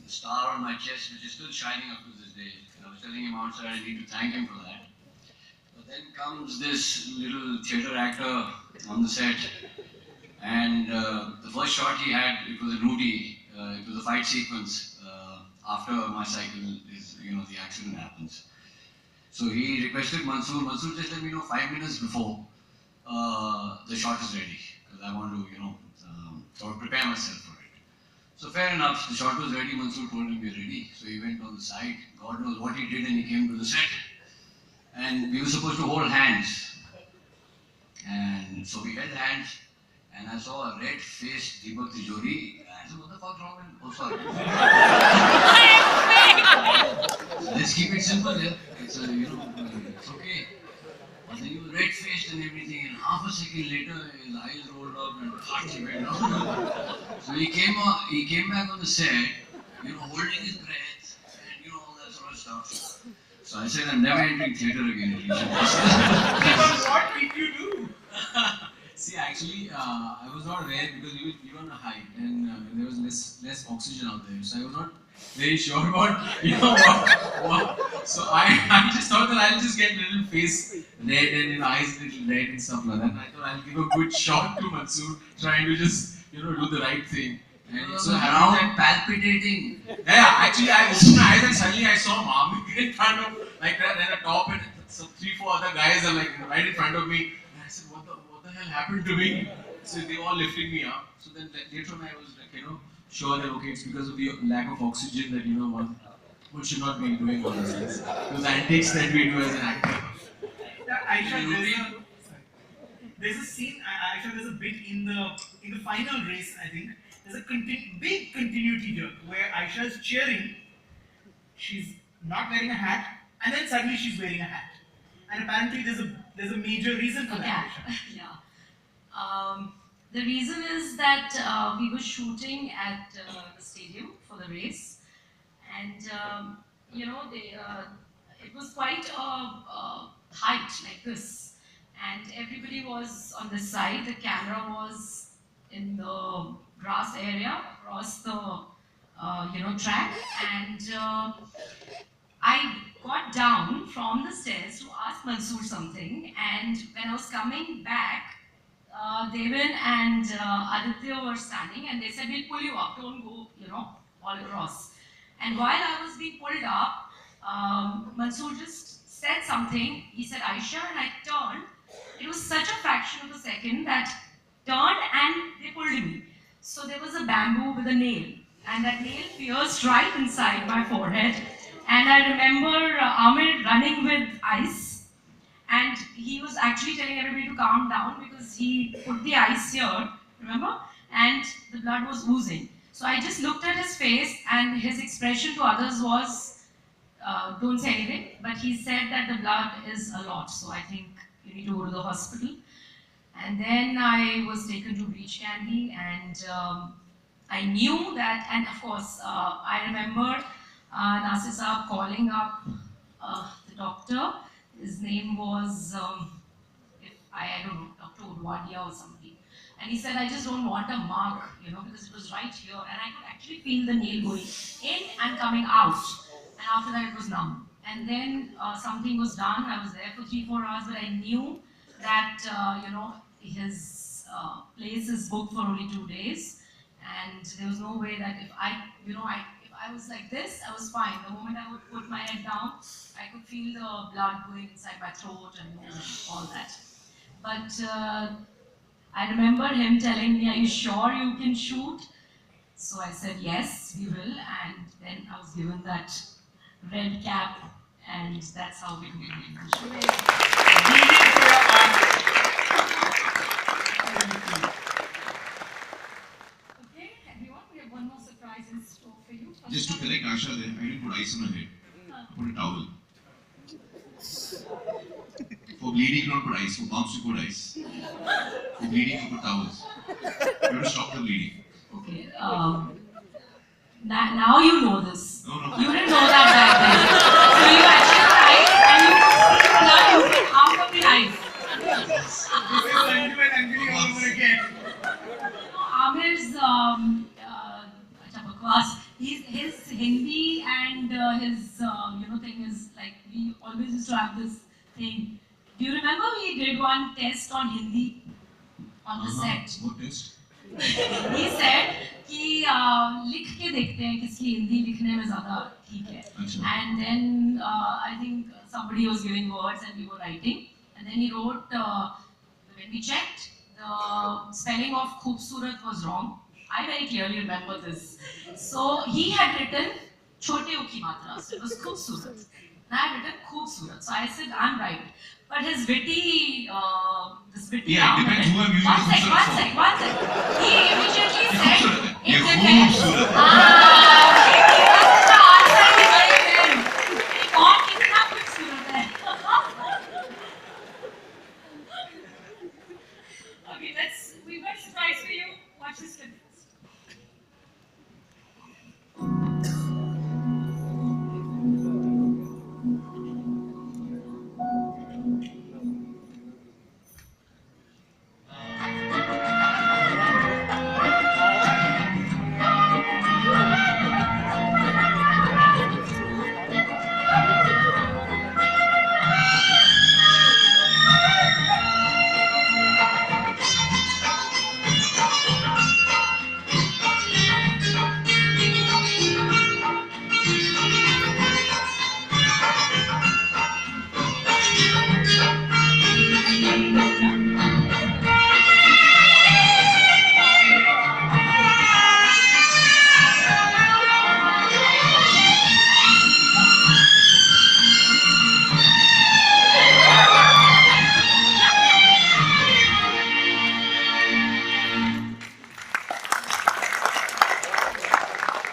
the star on my chest, which is still shining up to this day. And I was telling him outside I need to thank him for that. But then comes this little theatre actor on the set, and the first shot he had, it was a nudie. It was a fight sequence after my cycle is, the accident happens. So he requested Mansoor just let me know 5 minutes before the shot is ready, because I want to, sort of prepare myself for it. So fair enough, the shot was ready, Mansoor told him we're ready. So he went on the side, God knows what he did, and he came to the set. And we were supposed to hold hands. And so we held hands, and I saw a red-faced Deepak Tijori. I said, what the fuck's wrong? Oh, sorry. So let's keep it simple here. It's, it's okay. But then he was red-faced and everything, and half a second later, his eyes rolled up and heart went down. So he came back on the set, holding his breath, and all that sort of stuff. So I said, I'm never entering theatre again. What did you do? See, actually, I was not aware because we were on a hike and there was less oxygen out there. So I was not very sure about, what. So I just thought that I'll just get a little face red and eyes a little red and stuff like that. And I thought I'll give a good shot to Mansoor, trying to just, do the right thing. And so around palpitating. Yeah, actually, I opened my eyes and suddenly I saw Mom in front of, like that, and a top and some 3-4 other guys are like right in front of me. And I said, what the hell happened to me? So they all lifting me up. So then later on I was like, sure that okay, it's because of the lack of oxygen that, one should not be doing all these things. Those antics that we do as an actor. Aisha, there's a scene, Aisha, there's a bit in the final race, I think. There's a big continuity here where Aisha is cheering, she's not wearing a hat, and then suddenly she's wearing a hat. And apparently there's a major reason for that, Aisha. Yeah. The reason is that we were shooting at the stadium for the race, and it was quite a height like this, and everybody was on this side. The camera was in the grass area across the track, and I got down from the stairs to ask Mansoor something, and when I was coming back, Devin and Aditya were standing, and they said, we'll pull you up, don't go, all across. And while I was being pulled up, Mansoor just said something. He said, Aisha, and I turned. It was such a fraction of a second that turned and they pulled me. So there was a bamboo with a nail, and that nail pierced right inside my forehead. And I remember Amir running with ice, and he was actually telling everybody to calm down because he put the ice here, remember? And the blood was oozing. So I just looked at his face, and his expression to others was, don't say anything, but he said that the blood is a lot, so I think you need to go to the hospital. And then I was taken to Breach Candy, and I knew that, and of course, I remember Nasir Saab calling up the doctor. His name was, I don't know, Dr. Udwadia or somebody. And he said, I just don't want a mark, because it was right here, and I could actually feel the nail going in and coming out. And after that, it was numb. And then something was done. I was there for 3-4 hours, but I knew that, his place is booked for only 2 days, and there was no way that if I was like this, I was fine. The moment I would put my head down, I could feel the blood going inside my throat and all that. But I remember him telling me, are you sure you can shoot? So I said, yes, we will. And then I was given that red cap, and that's how we do it. Okay, everyone, we have one more surprise in store for you. Just to correct Asha there, I didn't put ice on her head. I put a towel. For bleeding, you don't put ice. For bumps, you put ice. For bleeding, you put towels. You have to stop the bleeding. Okay, now you know this. No. You didn't know that back then. So you actually tried and you put blood out of the eyes. This is Anju and Anjali all over again. Amir's, acha bakwas, his Hindi and his thing is like we always used to have this thing. Do you remember we did one test on Hindi on the set? What test? He said कि लिख के देखते हैं किसकी हिंदी लिखने में ज़्यादा ठीक है. अच्छा. And then I think somebody was giving words and we were writing. And then he wrote, when we checked, the spelling of Khoobsurat was wrong. I very clearly remember this. So he had written Chote Uki Matra, so it was Khoobsurat. And I had written Khoobsurat. So I said, I'm right. But his witty, this witty Yeah, it depends who I'm using one the sec. Khoobsurat for. He immediately said, Yeah, it's okay. Khoobsurat. He doesn't answer me very well. कौन कितना खूबसूरत है? Okay, we've got a surprise for you. Watch this clip.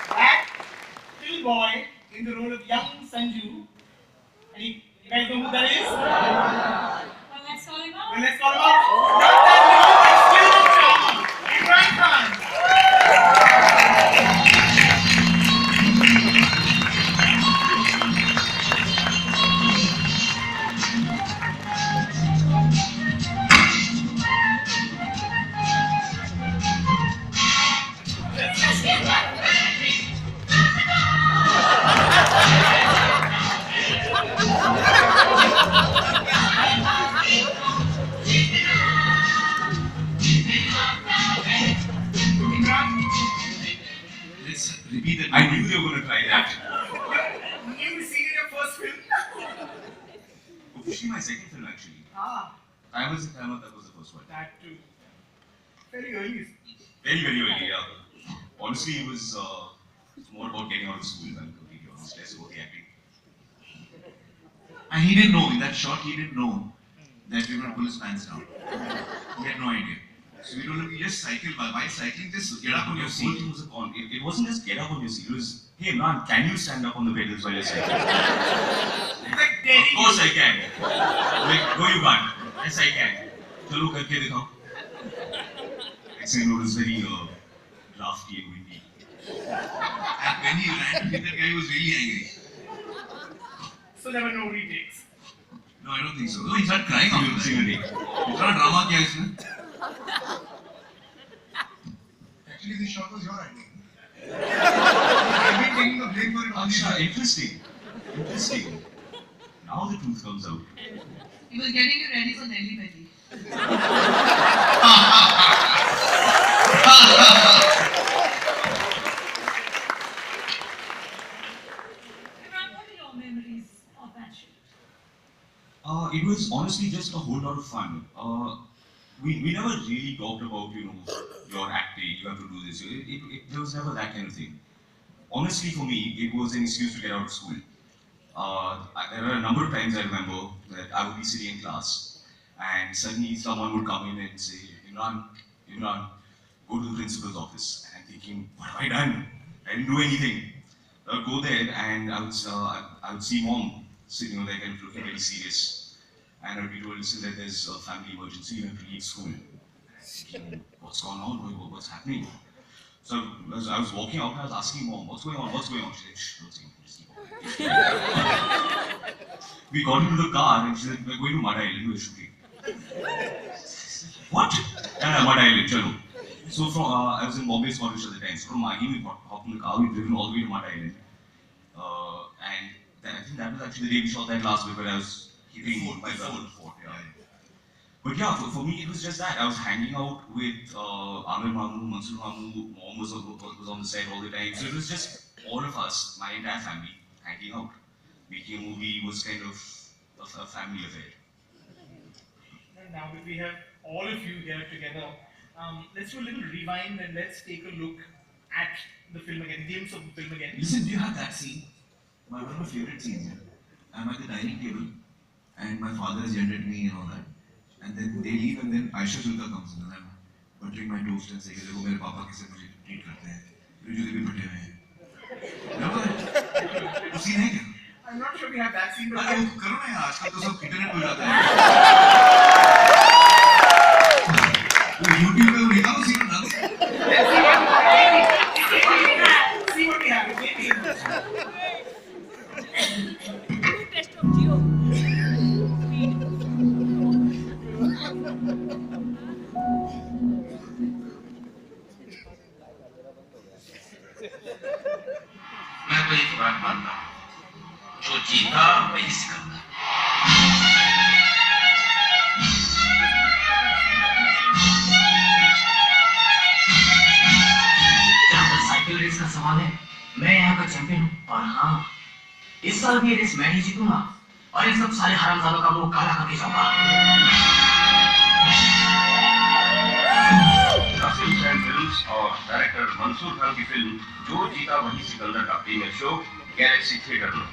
That little boy in the role of young Sanju. And you guys know who that is? Well, let's call him out. Well, let's call him out. Not that new, but still the charmer. Imran Khan. Imran, Let's repeat that. I knew they were going to try that. new scene in your first film. Officially, my second film actually. Ah, I was in Kalma, that was the first one. that too. Very early. Very, very early, yeah. Honestly, it was more about getting out of school than completely honest, less about the acting. And he didn't know, in that shot, he didn't know that we were going to pull his pants down. He had no idea. So we told him, you just cycle, while cycling, just get up on your The whole seat. thing was a con. It wasn't just get up on your seat. It was, hey Imran, can you stand up on the pedals while you're cycling? It's like Of daring. course I can. Like, no you can't. Yes I can. Chalo karke dikhao. Actually, no, it was very drafty and windy. And when he ran to hit that guy, he was really angry. So there were no retakes. No, I don't think so. No, he started crying after that. इतना drama किया इसने? Actually, this shot was your idea. I've been taking the blame for it all the Aksha, time. interesting. Interesting. Now the truth comes out. He was getting you ready for Delhi Belly. Imran, what are your memories of that shoot? It was honestly just a whole lot of fun. We never really talked about, your acting, you have to do this. There was never that kind of thing. Honestly, for me, it was an excuse to get out of school. There were a number of times I remember that I would be sitting in class and suddenly someone would come in and say, Imran, go to the principal's office. And I'm thinking, what have I done? I didn't do anything. I would go there and I would see mom sitting there kind of looking very serious. And I would be told, listen, that there's a family emergency, you have to leave school. Thinking, what's going on? What's happening? So as I was walking out, I was asking mom, what's going on? What's going on? She said, shh, don't say anything, just keep walking. We got into the car and she said, we're going to Mud Island, we're shooting. What? Mud Island, chalo. So I was in Bombay College at the time. So from Maghi, we hopped in the car, we driven all the way to Mud Island. And I think that was actually the day we shot that last bit where I was hitting my brother. Yeah. But yeah, for me it was just that. I was hanging out with Amir Mamu, Mansoor Mamu, Mom was on the set all the time. So it was just all of us, my entire family, hanging out. Making a movie was kind of a family affair. And now that we have all of you here together, let's do a little rewind and let's take a look at the film again, glimpse of the film again. Listen, do you have that scene? One of my favorite scenes. I'm at the dining table and my father has yelled at me and all that. And then they leave and then Aisha Sulka comes in and I'm buttering my toast and saying, देखो मेरे पापा कैसे मुझे treat करते हैं, जूते भी फटे हुए हैं. Remember that? वो scene है क्या? I'm not sure we have that scene, but अरे वो करो ना यार, आजकल तो सब इंटरनेट हो जाता है. वो YouTube पे वो निकालो scene बना दो. see what we have. Maybe. मैं तो एक बात मानता हूँ, जो जीता वही सिकंदर. जहाँ तक साइकिल रेस का सवाल है, मैं यहाँ का चैंपियन हूँ और हाँ, इस साल भी ये रेस मैं ही जीतूंगा और इन सब सारे हरामजादों का मुंह काला करके जाऊंगा. कासिम सैन फिल्म्स और डायरेक्टर मंसूर खान की फिल्म जो जीता वही सिकंदर का प्रीमियर शो गैलेक्सी थिएटर में.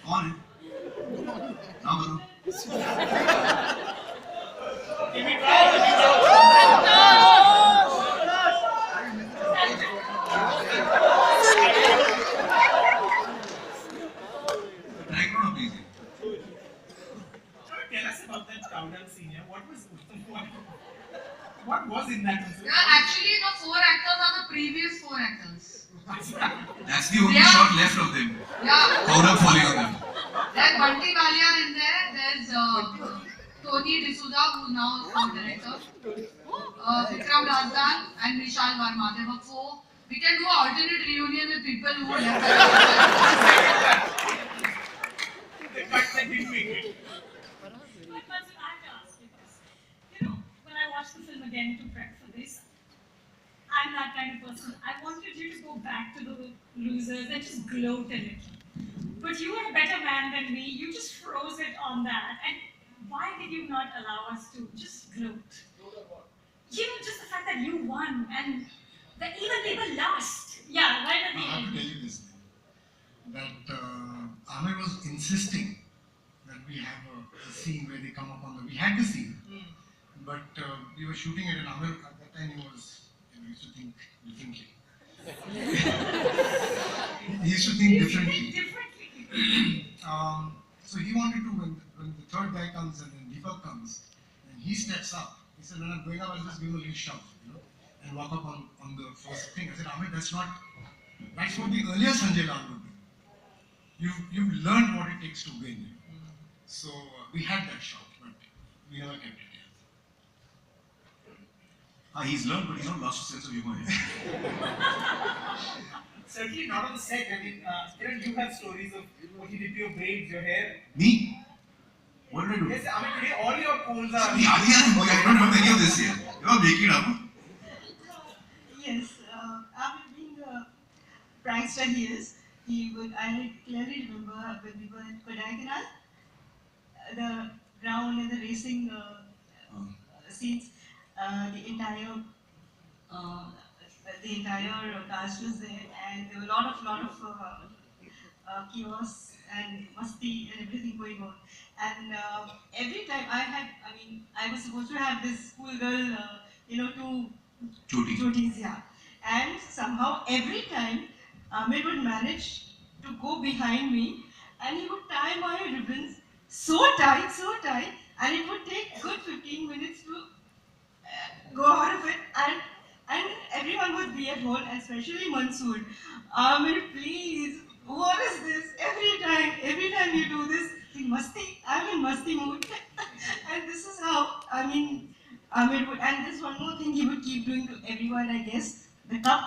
कौन है? नाम बताओ. Tell us about that countdown scene. What was in that? Yeah, actually the 4 actors are the previous 4 actors. That's the only shot left of them. Yeah. Kaurav falling on them. There's Bunty Valia in there. There's Tony D'Souza, who's now co-director. Vikram Razdan and Vishal Verma. There were 4. We can do an alternate reunion with people who left. But they didn't make it. But I have to ask you this. When I watched the film again to prep for this, I'm that kind of person. I wanted you to go back to the losers and just gloat a little. But you are a better man than me. You just froze it on that. And why did you not allow us to just gloat? Just the fact that you won and that even people lost. Yeah, right at the I have to end. tell you this, that Amir was insisting that we have a scene where they come up on the. We had the scene, but we were shooting it, and Amir at that time he was, he used to think differently. he used to think differently. Differently. So he wanted to, when the third guy comes and then Deepak comes, and he steps up, he said, when I'm going up, I'll just give him a little shove, and walk up on the first thing. I said, Amit, that's what the earlier Sanjay Lal would do. You've learned what it takes to win. So we had that shot, but we never kept it. He's learned, but he's not lost his sense of humor yet. Certainly not on the set. I mean, Kiran, you have stories of what you did to your braids, your hair. Me? What did I do? Yes, I mean today all your polls are. I don't remember any of this here. You're making it up. Yes, after being the prankster he is, I clearly remember when we were in Kodaikanal, the ground and the racing scenes, the entire cast was there, and there were a lot of chaos and masti and everything going on. And every time I was supposed to have this schoolgirl, two chotis, yeah. And somehow every time Amir would manage to go behind me and he would tie my ribbons so tight, and it would take good 15 minutes to go out of it, and everyone would be at home, especially Mansoor. Amir, please, what is this? Every time you do this, I'm in masti mood. And this is how, Amir would, and there's one more thing he would keep doing to everyone, I guess, the cup.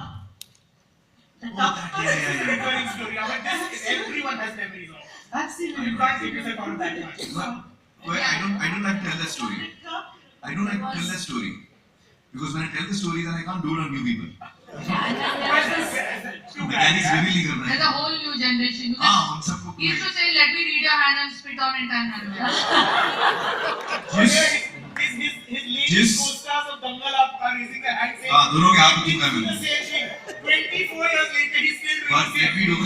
The cup. This is a recurring story. I mean, everyone has memories of. Absolutely. You can't keep yourself out of that much. Well, I don't like to tell that story. I don't like to tell that story. Because when I tell the story, then I can't do it on new people. That is very legal, right? There's a whole new generation. He used to say, let me read your hand and spit on it and His ladies co-stars of Dangal are raising their hands saying, दोनों के हाथ में the same thing. 24 years later, he's still doing But let me do.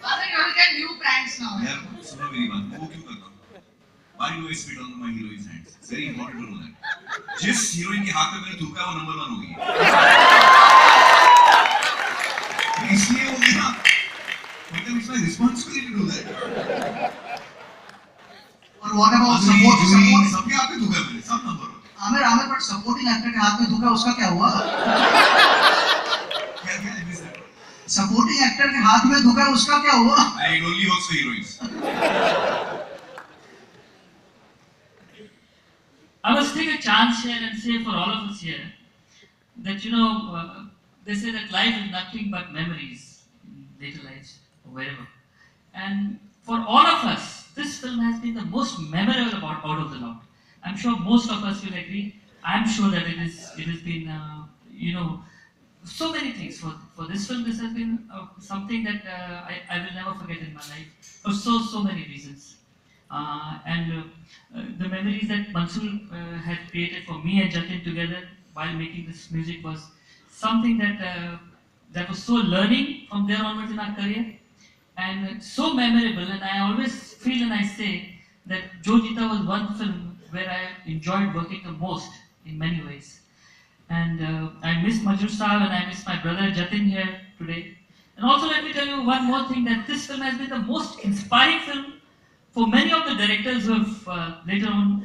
Father, you will get new pranks now. यार सुनो मेरी बात, वो क्यों करता हूँ? Why do I spit on my heroine's hands? It's very important to know that. जिस heroine के हाथ में मैंने थूका वो नंबर 1 होगी। इसलिए वो मेरा, मतलब it's my responsibility to do that. और what about support? सबके हाथ में थूका मैंने, सब number 1। Aamir but supporting actor के हाथ में धोखा उसका क्या हुआ? क्या सपोर्टिंग एक्टर के हाथ में धोखा उसका क्या हुआ? It only works for heroines. I must take a chance here and say for all of us here that they say that life is nothing but memories in later lives or wherever. And for all of us, this film has been the most memorable out of the lot. I'm sure most of us will agree. I'm sure that it has been, so many things. For this film, this has been something that I will never forget in my life for so many reasons. The memories that Mansoor had created for me and Jatin together while making this music was something that was so learning from there onwards in our career and so memorable. And I always feel and I say that Jo Jeeta was one film where I enjoyed working the most in many ways. And I miss Majroor Saab and I miss my brother Jatin here today. And also let me tell you one more thing, that this film has been the most inspiring film for many of the directors who have later on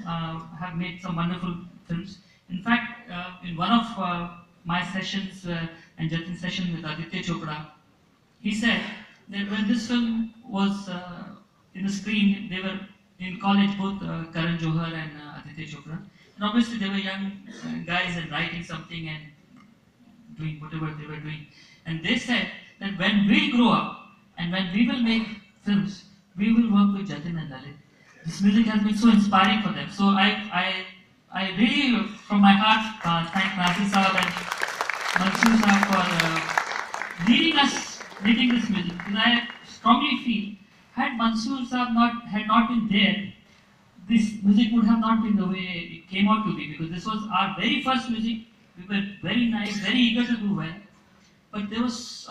have made some wonderful films. In fact, in one of my sessions and Jatin's session with Aditya Chopra, he said that when this film was in the screen, they were in college, both Karan Johar and Aditya Chopra. And obviously they were young guys and writing something and doing whatever they were doing. And they said that when we grow up and when we will make films, we will work with Jatin and Lalit. This music has been so inspiring for them. So I really, from my heart, thank Nasir Saab and Mansoor Saab for leading us, leading this music. Because I strongly feel, had Mansoor Saab had not been there, this music would have not been the way it came out to be. Because this was our very first music. We were very nice, very eager to do well. But there was,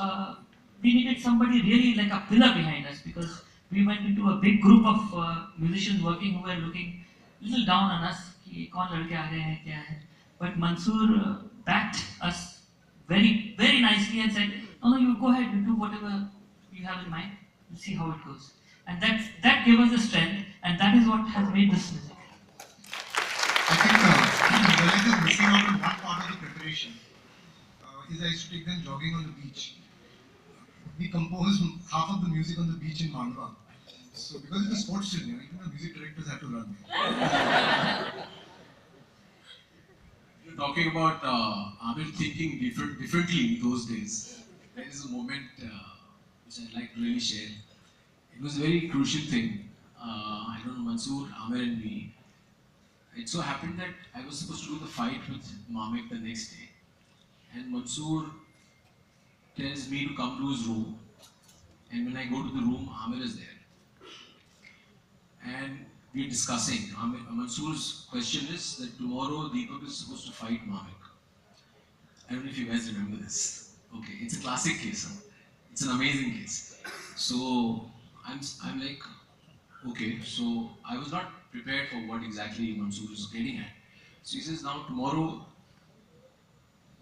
we needed somebody really like a pillar behind us, because we went into a big group of musicians working who were looking a little down on us. Ki kaun ladke aa gaye hain, kya hai? But Mansoor backed us very, very nicely and said, no, you go ahead, you do whatever you you have in mind. We'll see how it goes. And that gave us the strength, and that is what has made this music. I think Lalit is missing out on one part of the preparation. Is I used to take them jogging on the beach. We composed half of the music on the beach in Mandwa. So because it's a sports film, even the music directors have to run. You're talking about Amir thinking differently in those days. There is a moment which I'd like to really share. It was a very crucial thing. I don't know, Mansoor, Amir and me. It so happened that I was supposed to do the fight with Mamek the next day. And Mansoor tells me to come to his room. And when I go to the room, Amir is there. And we're discussing. Mansoor's question is that tomorrow Deepak is supposed to fight Mamek. I don't know if you guys remember this. Okay, it's a classic case. Huh? It's an amazing case. So I'm like, okay, so I was not prepared for what exactly Mansoor is getting at. So he says, now tomorrow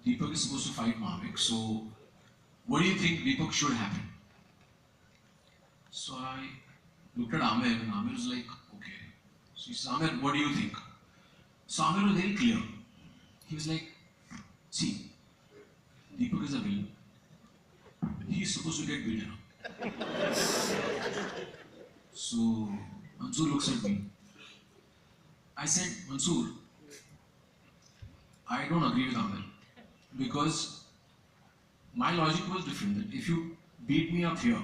Deepak is supposed to fight Mamek. So what do you think Deepak should happen? So I looked at Amir and Amir was like, okay. So he said, Amir, what do you think? So Amir was very clear. He was like, see, Deepak is a villain. He is supposed to get beaten up. So Mansoor looks at me. I said, Mansoor, I don't agree with Amir because my logic was different. That if you beat me up here,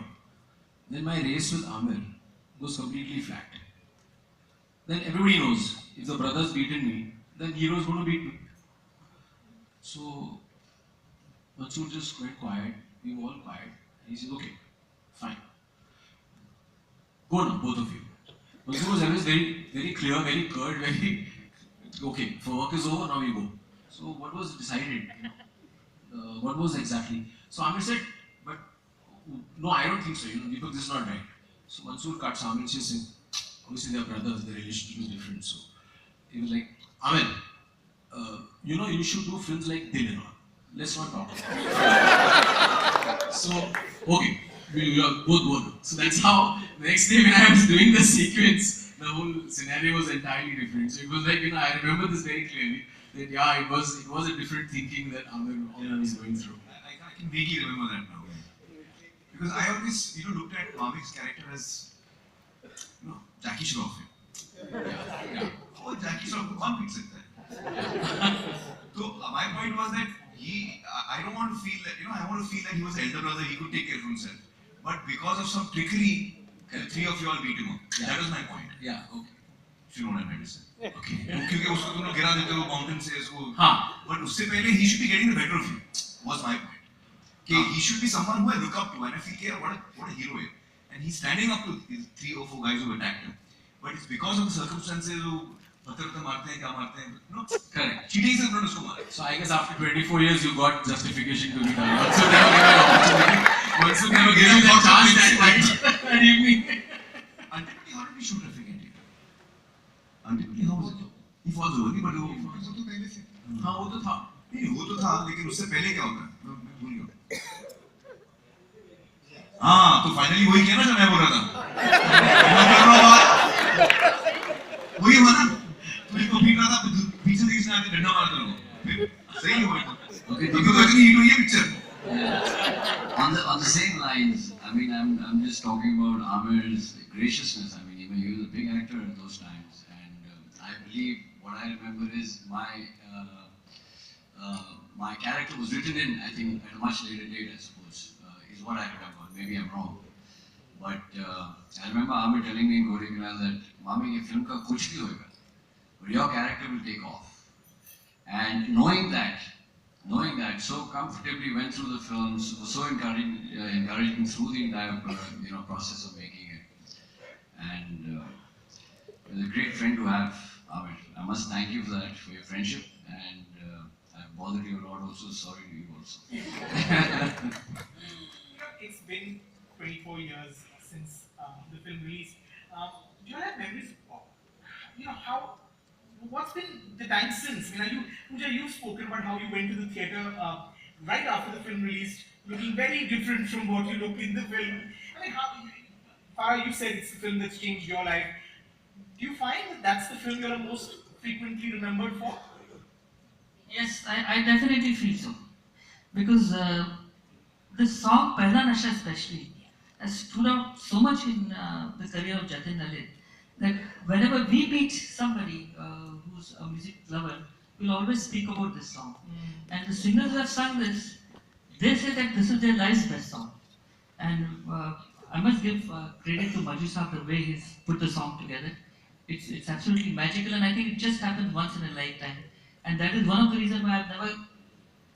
then my race with Amir goes completely flat. Then everybody knows if the brother's beaten me, then hero is going to beat me. So Mansoor just went quiet. We were all quiet. He said, okay, fine. Go now, both of you. Mansoor was always very, very clear, very curt, very okay. For work is over, now we go. So what was decided? What was exactly? So Amir said, but no, I don't think so. Deepak, this is not right. So Mansoor cuts Amir and says, obviously they are brothers, the relationship is different. So he was like, Amir, you should do films like Dil and all. Let's not talk about it. So, okay, we are both. So that's how the next day when I was doing the sequence, the whole scenario was entirely different. So it was like, I remember this very clearly. That it was a different thinking that Amir was going through. I can vaguely remember that now. Because I always, looked at Mamek's character as, Jackie Shroff. Yeah. Oh, Jackie Shroff, one beats it. So my point was that I don't want to feel that, I want to feel that he was the elder brother, he could take care of himself. But because of some trickery, the three of you all beat him up. Yeah. That was my point. Yeah, okay. If you know what I'm trying to say. Okay. क्योंकि उसको तुम लोग गिरा देते हो mountain से इसको. हाँ. But उससे पहले he should be getting the better of you. Was my point. Okay, he should be someone who I look up to and I feel, what a hero he is. And he's standing up to these 3 or 4 guys who attacked him. But it's because of the circumstances who पत्थर मारते हैं क्या मारते हैं. No. Correct. Cheating से उन्होंने उसको मारा. So I guess after 24 years you got justification to be done. Also never given an opportunity. Also never given a chance that evening. Ultimately, how did we shoot Rafik India? Ultimately, how was it? He falls over, but वो तो पहले से. हाँ वो तो था. नहीं वो तो था, लेकिन उससे पहले क्या होता है? मैं भूल गया. हाँ तो फाइनली वही किया ना जो मैं बोल रहा था. वही हुआ ना. तू इसको पीट रहा था, पीछे से किसने आके डंडा मारा तेरे को. सही हुआ तो. Okay. क्योंकि तो इतनी हिट हुई है picture. On the same lines, I mean, I'm just talking about Amir's graciousness. I mean, he was a big actor at those times, and I believe what I remember is my character was written in, I think, at a much later date, I suppose, is what I remember. Maybe I'm wrong, but I remember Amir telling me in Gori Milan that, "Mami, ye film ka kuch bhi hoega, but your character will take off." And knowing that so comfortably went through the films, was so encouraging through the entire process of making it. And it was a great friend to have, Amir. I must thank you for that, for your friendship, and I've bothered you a lot also, sorry to you also. It's been 24 years since the film released. Do you have memories of, what's been the time since? Pooja, you've spoken about how you went to the theatre right after the film released looking very different from what you look in the film. I mean, Farah, you said it's the film that's changed your life. Do you find that that's the film you're most frequently remembered for? Yes, I definitely feel so. Because the song Pehla Nasha especially has stood out so much in the career of Jatin Lalit that whenever we meet somebody who's a music lover, we'll always speak about this song. And the singers who have sung this, they say that this is their life's best song. And I must give credit to Maju Saab the way he's put the song together. It's absolutely magical, and I think it just happens once in a lifetime. And that is one of the reasons why I've never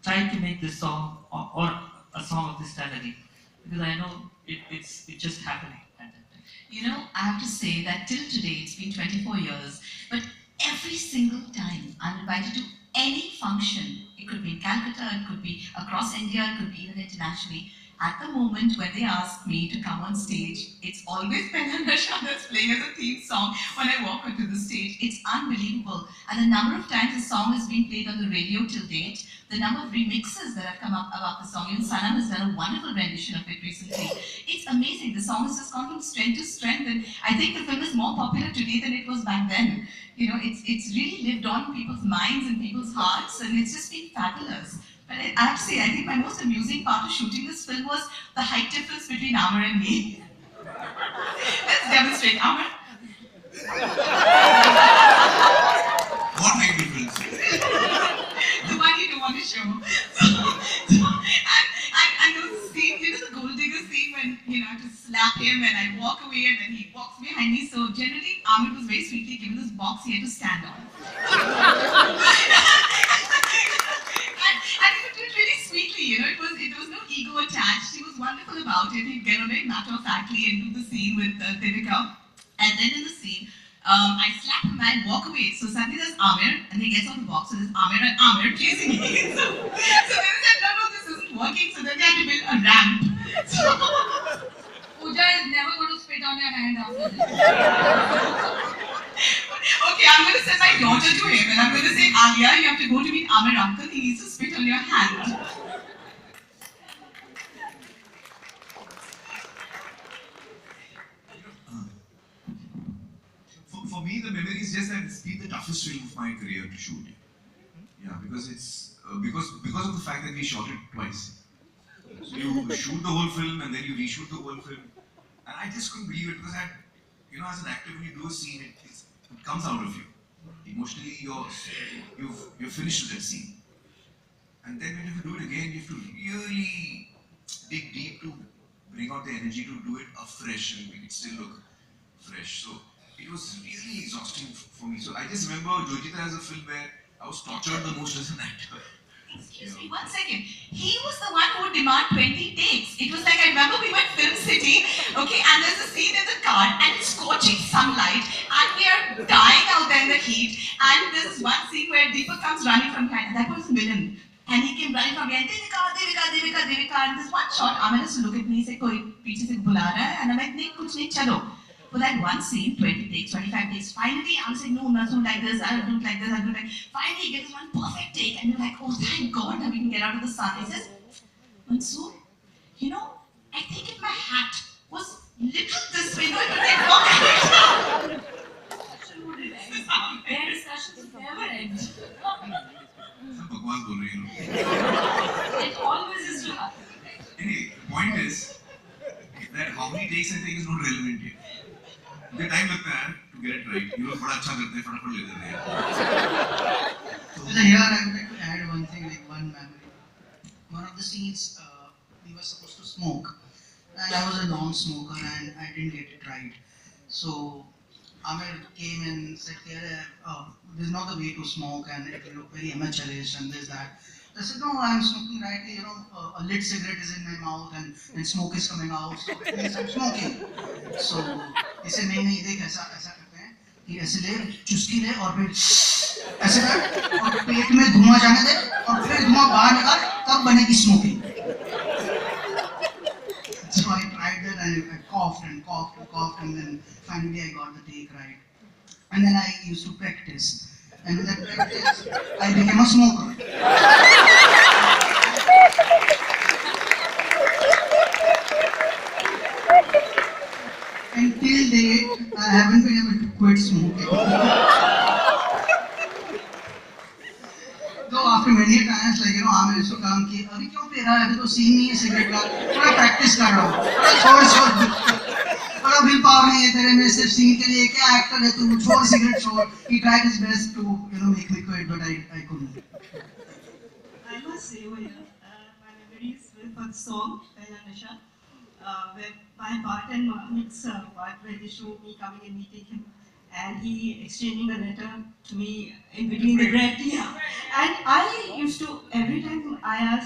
tried to make this song or a song of this style again. Because I know it's just happening at that time. You know, I have to say that till today, it's been 24 years, but every single time I'm invited to any function, it could be in Calcutta, it could be across India, it could be even internationally. At the moment when they ask me to come on stage, it's always Pehla Nasha that's playing as a theme song when I walk onto the stage. It's unbelievable. And the number of times the song has been played on the radio till date, the number of remixes that have come up about the song, even Sanam has done a wonderful rendition of it recently. It's amazing. The song has just gone from strength to strength, and I think the film is more popular today than it was back then. You know, it's really lived on people's minds and people's hearts, and it's just been fabulous. But I have to say, I think my most amusing part of shooting this film was the height difference between Amar and me. Let's demonstrate, Amar. What height difference? The one you don't want to show. And there was a scene, you know, the gold digger scene when, you know, I have to slap him and I walk away and then he walks behind me. So generally, Amar was very sweetly given this box he had to stand on. And he would do it really sweetly, you know, there was no ego attached. He was wonderful about it. He'd get on very matter-of-factly and do the scene with Devika. And then in the scene, I slap him and walk away. So suddenly there's Amir, and he gets on the box, so there's Amir and Amir chasing me. So they said, no, this isn't working, so then they had to build a ramp. So, Pooja is never going to spit on your hand after this. okay, I'm going to send my daughter to him, and I'm going to say, Alia, you have to go to meet Amir uncle, he needs to spit on your hand. For me, the memory is just that it's been the toughest film of my career to shoot. Yeah, because it's because of the fact that we shot it twice. So you shoot the whole film and then you reshoot the whole film, and I just couldn't believe it because you know, as an actor, when you do a scene, it comes out of you. Emotionally, you're finished with that scene, and then when you do it again, you have to really dig deep to bring out the energy to do it afresh and make it still look fresh. So it was really exhausting for me. So I just remember Jojita as a film where I was tortured the most as an actor. Excuse me, 1 second. He was the one who would demand 20 takes. It was like, I remember we were at Film City, okay, and there's a scene in the car, and it's scorching sunlight, and we are dying out there in the heat, and there's one scene where Deepak comes running from behind, and that was the villain. And he came running from behind, Devika, and this one shot, Amar has to look at me, he said, koi piche se bula raha hai, and I'm like, nahi, kuch nahi, chalo. For that one scene, 20 takes, 25 takes, finally I'm saying, no, I'll do like this, I'll do like this, I'll do like this. Finally he gets one perfect take, and you're like, oh thank God that we can get out of the sun. He says, Mansoor, you know, I think if my hat was little this way, no, it would like Their discussions never end. सब बकवास बोल रही हो। It always is to happen. Anyway, the point is that how many takes I think is not relevant here. मुझे time लगता है to get it right. You लोग बड़ा अच्छा करते हैं, फटाफट ले लेते हैं। So here I would like to add one thing, like one memory. One of the scenes we were supposed to smoke, and I was a non-smoker and I didn't get it right. So Amir came and said, this is not the way to smoke and it will look very amateurish and this, that. I said, no, I'm smoking rightly, you know, a lit cigarette is in my mouth and smoke is coming out, so it means I'm smoking. So he said, नहीं देख ऐसा करते हैं कि ऐसे ले चुस्की ले और फिर ऐसे कर और पेट में धुआं जाने दे और फिर धुआं बाहर निकाल तब बनेगी smoking. So I tried that and I coughed and coughed and coughed and then finally I got the take right. And then I used to practice. And with that practice, I became a smoker. till date, I haven't been able to quit smoking. Though after many times, like, Aamir इसको काम किए, अभी क्यों P रहा है, अभी तो scene नहीं है सिगरेट का, थोड़ा प्रैक्टिस कर रहा हूँ, थोड़ा छोड़, थोड़ा विल पावर नहीं है तेरे में, सिर्फ सीन के लिए, क्या एक्टर है तू, छोड़ सिगरेट छोड़. He tried his best to, make me quit, but I couldn't. I must say, my memories for the song, Pehla Nasha, where my part and Mohammed's part, where they showed me coming and meeting him, and he exchanging a letter to me in between the bread. Yeah. And I used to, every time I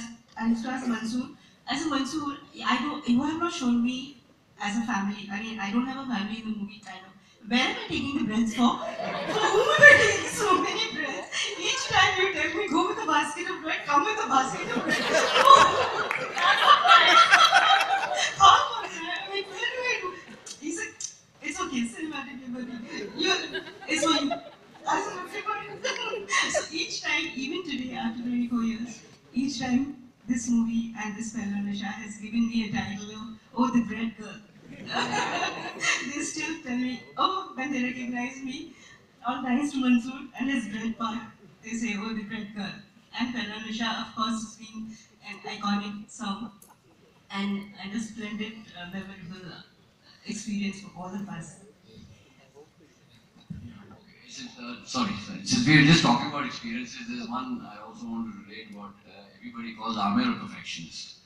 used to ask Mansoor, as a Mansoor, you have not shown me as a family. I mean, I don't have a family in the movie, kind of. Where am I taking the breads for? For whom am I taking so many breads? Each time you tell me, go with a basket of bread, come with a basket of bread. I mean, where do I go? He said, it's okay, cinematic liberty. It's for you. I said, okay, fine. So each time, even today, after 24 years, each time this movie and this Pehla Nasha has given me a title of, oh, the bread girl. They still tell me, oh, when they recognize me, all thanks to Mansoor and his bread part, they say, oh, the bread girl. And Pehla Nasha, of course, has been an iconic song and a splendid, memorable experience for all of us. Sorry. Since we are just talking about experiences, there's one I also want to relate about. Everybody calls Amir a perfectionist.